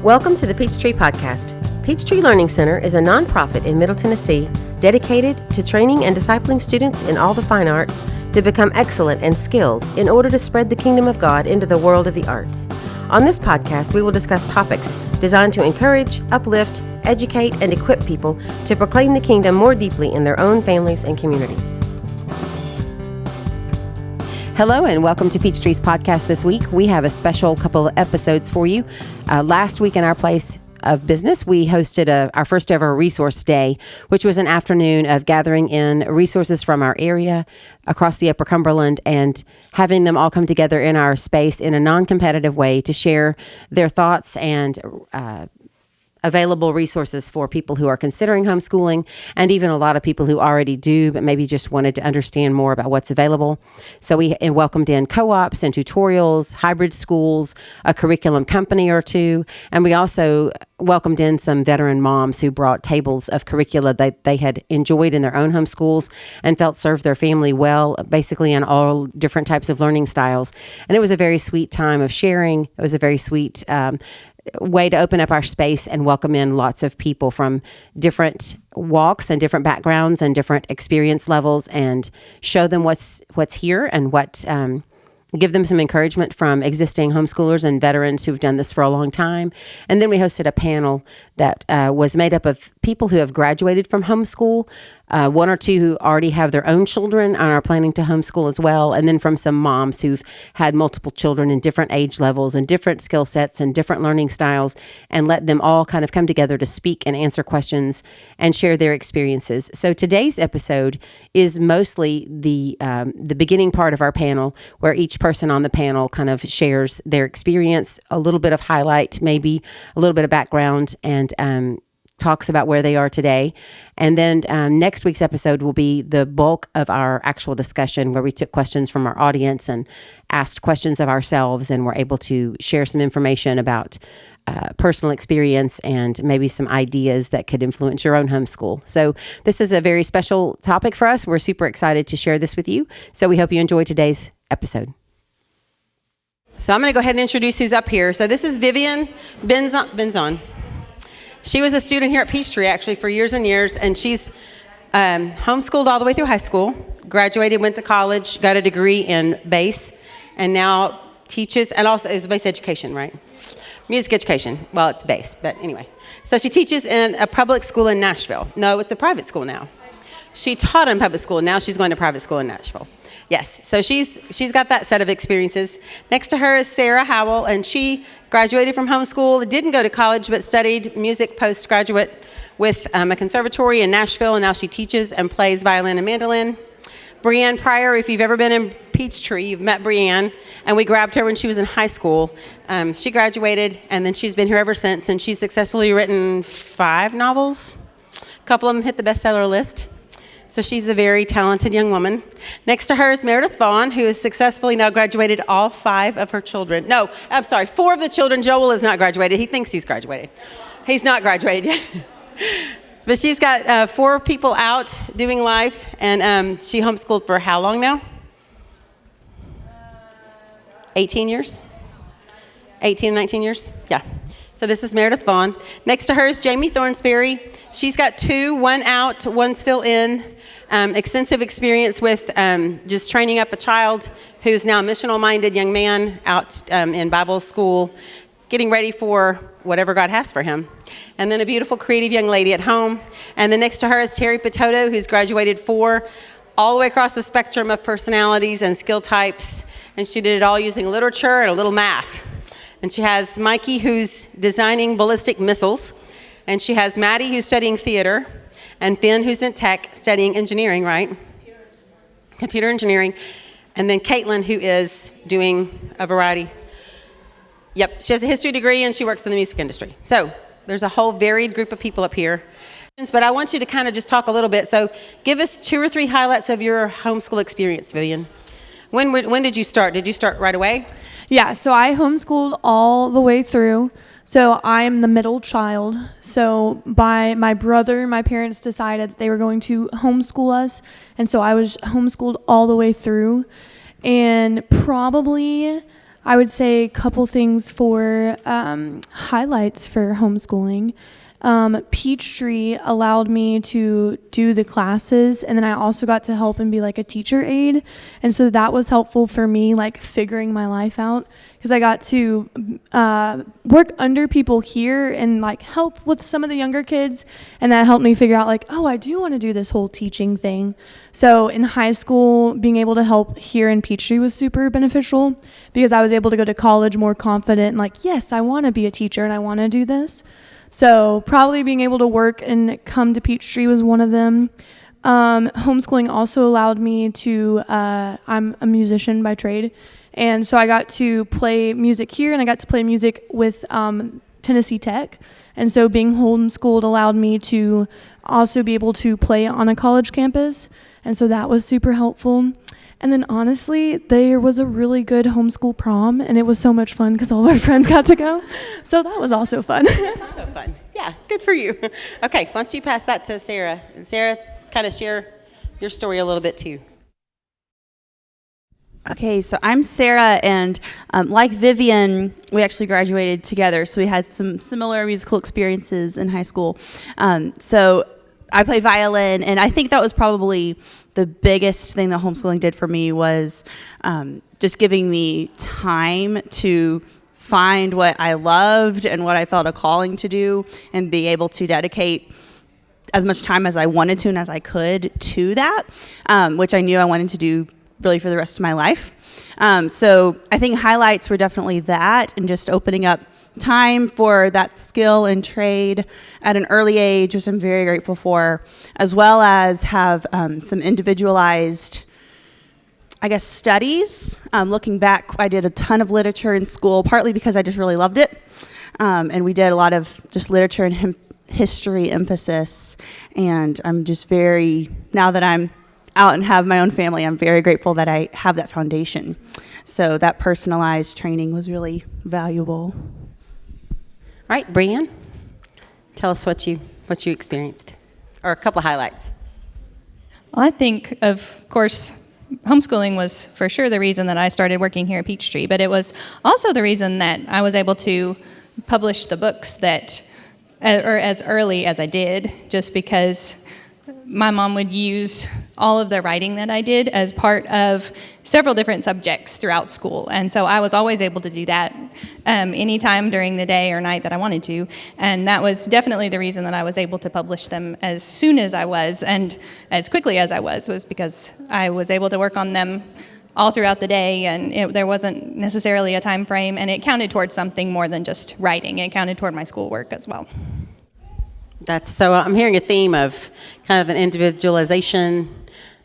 Welcome to the Peachtree Podcast. Peachtree Learning Center is a nonprofit in Middle Tennessee dedicated to training and discipling students in all the fine arts to become excellent and skilled in order to spread the kingdom of God into the world of the arts. On this podcast, we will discuss topics designed to encourage, uplift, educate, and equip people to proclaim the kingdom more deeply in their own families and communities. Hello and welcome to Peachtree's podcast this week. We have a special couple of episodes for you. Last week in our place of business, we hosted our first ever resource day, which was an afternoon of gathering in resources from our area across the Upper Cumberland and having them all come together in our space in a non-competitive way to share their thoughts and available resources for people who are considering homeschooling and even a lot of people who already do, but maybe just wanted to understand more about what's available. So we welcomed in co-ops and tutorials, hybrid schools, a curriculum company or two, and we also welcomed in some veteran moms who brought tables of curricula that they had enjoyed in their own homeschools and felt served their family well, basically in all different types of learning styles. And it was a very sweet time of sharing. It was a very sweet way to open up our space and welcome in lots of people from different walks and different backgrounds and different experience levels and show them what's here and what give them some encouragement from existing homeschoolers and veterans who've done this for a long time. And then we hosted a panel that was made up of people who have graduated from homeschool, one or two who already have their own children and are planning to homeschool as well, and then from some moms who've had multiple children in different age levels and different skill sets and different learning styles, and let them all kind of come together to speak and answer questions and share their experiences. So today's episode is mostly the beginning part of our panel, where each person on the panel kind of shares their experience, a little bit of highlight, maybe a little bit of background, and talks about where they are today. And then next week's episode will be the bulk of our actual discussion, where we took questions from our audience and asked questions of ourselves, and were able to share some information about personal experience and maybe some ideas that could influence your own homeschool. So this is a very special topic for us. We're super excited to share this with you. So we hope you enjoy today's episode. So I'm going to go ahead and introduce who's up here. So this is Vivian Benzon. She was a student here at Peachtree actually for years and years, and she's homeschooled all the way through high school, graduated, went to college, got a degree in bass, and now teaches, and also is bass education, right? Music education. Well, it's bass, but anyway. So she teaches in a public school in Nashville. No, it's a private school now. She taught in public school. Now she's going to private school in Nashville. Yes, so she's got that set of experiences. Next to her is Sarah Howell, and she graduated from homeschool, didn't go to college, but studied music postgraduate with a conservatory in Nashville, and now she teaches and plays violin and mandolin. Brianne Pryor, if you've ever been in Peachtree, you've met Brianne, and we grabbed her when she was in high school. She graduated, and then she's been here ever since, and she's successfully written 5 novels. A couple of them hit the bestseller list. So she's a very talented young woman. Next to her is Meredith Vaughn, who has successfully now graduated all 5 of her children. No, I'm sorry, 4 of the children. Joel is not graduated. He thinks he's graduated. He's not graduated yet. But she's got 4 people out doing life, and she homeschooled for how long now? 18 years? 18, 19 years? Yeah. So this is Meredith Vaughn. Next to her is Jamie Thornsberry. She's got 2, 1 out, 1 still in. Extensive experience with just training up a child who's now a missional-minded young man out in Bible school, getting ready for whatever God has for him. And then a beautiful, creative young lady at home. And then next to her is Terry Pitoto, who's graduated 4 all the way across the spectrum of personalities and skill types. And she did it all using literature and a little math. And she has Mikey, who's designing ballistic missiles. And she has Maddie, who's studying theater. And Finn, who's in tech, studying engineering, right? Computer engineering. And then Caitlin, who is doing a variety. Yep, she has a history degree and she works in the music industry. So there's a whole varied group of people up here. But I want you to kind of just talk a little bit. So give us 2 or 3 highlights of your homeschool experience, Vivian. When did you start? Did you start right away? Yeah, so I homeschooled all the way through. So I am the middle child. So by my brother, my parents decided that they were going to homeschool us. And so I was homeschooled all the way through. And probably I would say a couple things for highlights for homeschooling. Peachtree allowed me to do the classes, and then I also got to help and be like a teacher aide. And so that was helpful for me, like figuring my life out, because I got to work under people here and like help with some of the younger kids. And that helped me figure out like, oh, I do want to do this whole teaching thing. So in high school, being able to help here in Peachtree was super beneficial because I was able to go to college more confident and like, yes, I want to be a teacher and I want to do this. So probably being able to work and come to Peachtree was one of them. Homeschooling also allowed me to, I'm a musician by trade, and so I got to play music here and I got to play music with Tennessee Tech. And so being homeschooled allowed me to also be able to play on a college campus. And so that was super helpful. And then honestly, there was a really good homeschool prom, and it was so much fun because all of our friends got to go. So that was also fun. That's also fun. Yeah, good for you. Okay, why don't you pass that to Sarah? And Sarah, kind of share your story a little bit too. Okay, so I'm Sarah, and like Vivian, we actually graduated together, so we had some similar musical experiences in high school. So I play violin, and I think that was probably the biggest thing that homeschooling did for me was just giving me time to find what I loved and what I felt a calling to do and be able to dedicate as much time as I wanted to and as I could to that, which I knew I wanted to do really for the rest of my life. So I think highlights were definitely that and just opening up time for that skill and trade at an early age, which I'm very grateful for, as well as have some individualized, I guess, studies. Looking back, I did a ton of literature in school, partly because I just really loved it. And we did a lot of just literature and history emphasis. And I'm just now that I'm out and have my own family, I'm very grateful that I have that foundation. So that personalized training was really valuable. All right, Brianne, tell us what you experienced, or a couple of highlights. Well, I think, of course, homeschooling was for sure the reason that I started working here at Peachtree, but it was also the reason that I was able to publish the books that, or as early as I did, just because my mom would use all of the writing that I did as part of several different subjects throughout school. And so I was always able to do that anytime during the day or night that I wanted to. And that was definitely the reason that I was able to publish them as soon as I was and as quickly as I was because I was able to work on them all throughout the day, and there wasn't necessarily a time frame, and it counted towards something more than just writing. It counted toward my schoolwork as well. So I'm hearing a theme of kind of an individualization.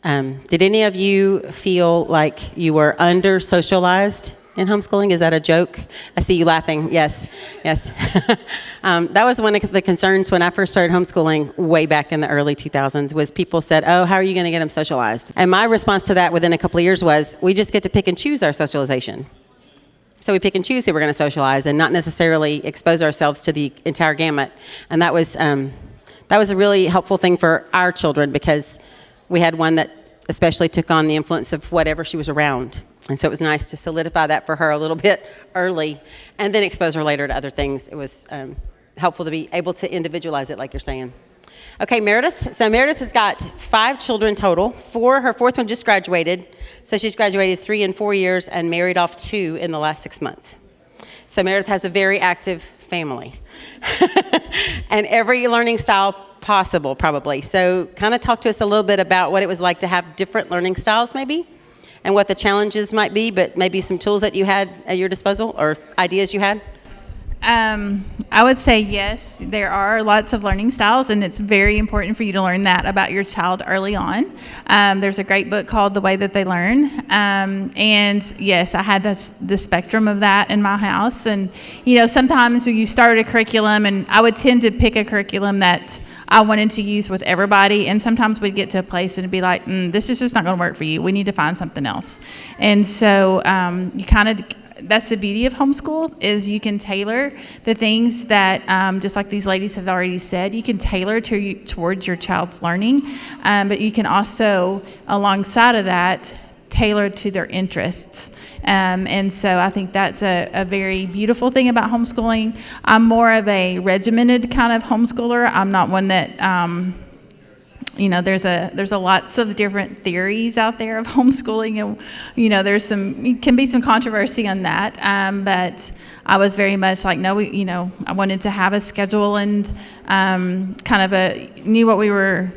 Did any of you feel like you were under-socialized in homeschooling? Is that a joke? I see you laughing. Yes. That was one of the concerns when I first started homeschooling way back in the early 2000s was people said, oh, how are you going to get them socialized? And my response to that within a couple of years was, we just get to pick and choose our socialization. So we pick and choose who we're going to socialize and not necessarily expose ourselves to the entire gamut. And that was a really helpful thing for our children because we had one that especially took on the influence of whatever she was around. And so it was nice to solidify that for her a little bit early and then expose her later to other things. It was helpful to be able to individualize it like you're saying. Okay, Meredith. So Meredith has got 5 children total. Her fourth one just graduated. So she's graduated 3 in 4 years and married off 2 in the last 6 months. So Meredith has a very active family and every learning style possible probably. So kind of talk to us a little bit about what it was like to have different learning styles maybe and what the challenges might be, but maybe some tools that you had at your disposal or ideas you had. I would say yes, there are lots of learning styles, and it's very important for you to learn that about your child early on. There's a great book called The Way That They Learn, and yes, I had the spectrum of that in my house. And sometimes you start a curriculum, and I would tend to pick a curriculum that I wanted to use with everybody, and sometimes we'd get to a place and it'd be like, this is just not going to work for you. We need to find something else. And so that's the beauty of homeschool is you can tailor the things that, just like these ladies have already said, you can tailor towards your child's learning, but you can also, alongside of that, tailored to their interests. And so I think that's a very beautiful thing about homeschooling. I'm more of a regimented kind of homeschooler. I'm not one that, there's a lots of different theories out there of homeschooling, and there can be some controversy on that. But I was very much like, no, I wanted to have a schedule and knew what we were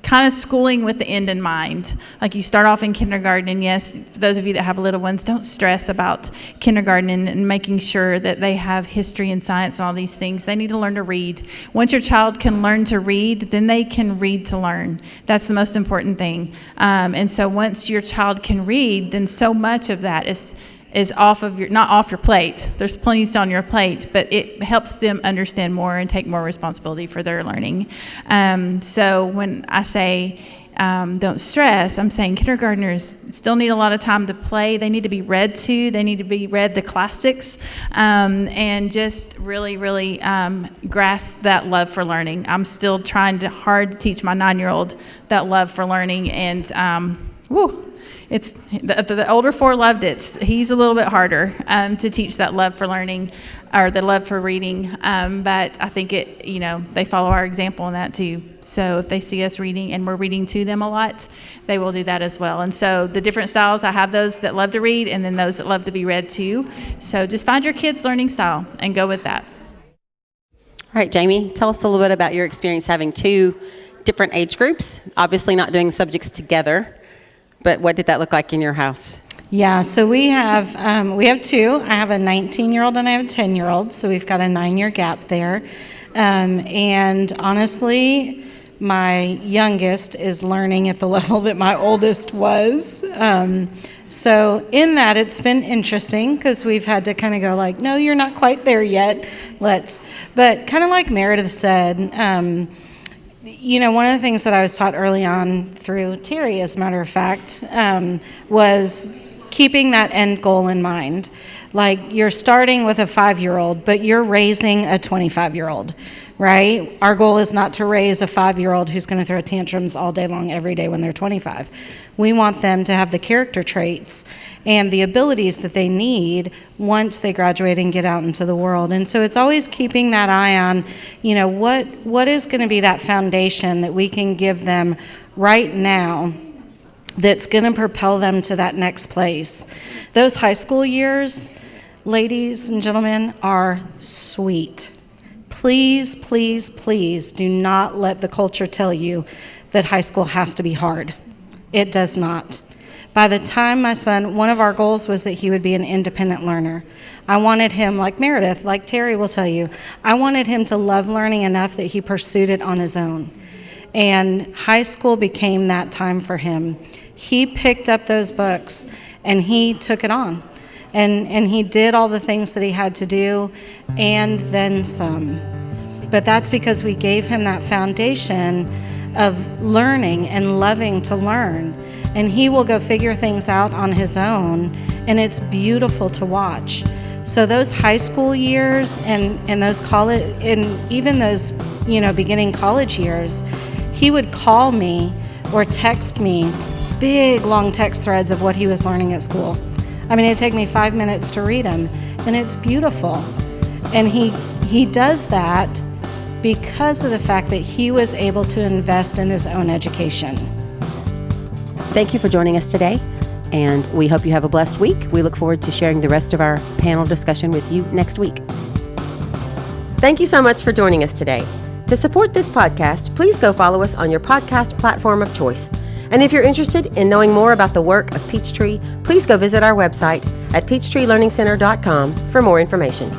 kind of schooling with the end in mind. Like, you start off in kindergarten, and yes, for those of you that have little ones, don't stress about kindergarten and making sure that they have history and science and all these things. They need to learn to read. Once your child can learn to read, then they can read to learn. That's the most important thing. And so once your child can read, then so much of that is not off your plate. There's plenty still on your plate, but it helps them understand more and take more responsibility for their learning. So when I say don't stress, I'm saying kindergartners still need a lot of time to play. They need to be read to. They need to be read the classics, and just really, really grasp that love for learning. I'm still trying hard to teach my 9-year-old that love for learning, and it's the older 4 loved it. He's a little bit harder to teach that love for learning, or the love for reading. But I think they follow our example in that too. So if they see us reading and we're reading to them a lot, they will do that as well. And so the different styles, I have those that love to read and then those that love to be read to. So just find your kid's learning style and go with that. All right, Jamie, tell us a little bit about your experience having 2 different age groups, obviously not doing subjects together. But what did that look like in your house? Yeah, so we have 2. I have a 19-year-old and I have a 10-year-old, so we've got a 9-year gap there. And honestly, my youngest is learning at the level that my oldest was. So in that, it's been interesting because we've had to kind of go like, no, you're not quite there yet. But kind of like Meredith said, one of the things that I was taught early on through Terry, as a matter of fact, was keeping that end goal in mind. Like, you're starting with a 5-year-old, but you're raising a 25-year-old, right? Our goal is not to raise a 5-year-old who's going to throw tantrums all day long, every day when they're 25. We want them to have the character traits and the abilities that they need once they graduate and get out into the world. And so it's always keeping that eye on, what is going to be that foundation that we can give them right now that's going to propel them to that next place. Those high school years, ladies and gentlemen, are sweet. Please, please, please do not let the culture tell you that high school has to be hard. It does not. By the time my son, one of our goals was that he would be an independent learner. I wanted him, like Meredith, like Terry will tell you, I wanted him to love learning enough that he pursued it on his own. And high school became that time for him. He picked up those books and he took it on. And he did all the things that he had to do and then some. But that's because we gave him that foundation of learning and loving to learn. And he will go figure things out on his own, and it's beautiful to watch. So those high school years and those college, and even those, beginning college years, he would call me or text me big, long text threads of what he was learning at school. I mean, it'd take me 5 minutes to read them, and it's beautiful. And he does that because of the fact that he was able to invest in his own education. Thank you for joining us today, and we hope you have a blessed week. We look forward to sharing the rest of our panel discussion with you next week. Thank you so much for joining us today. To support this podcast, please go follow us on your podcast platform of choice. And if you're interested in knowing more about the work of Peachtree, please go visit our website at peachtreelearningcenter.com for more information.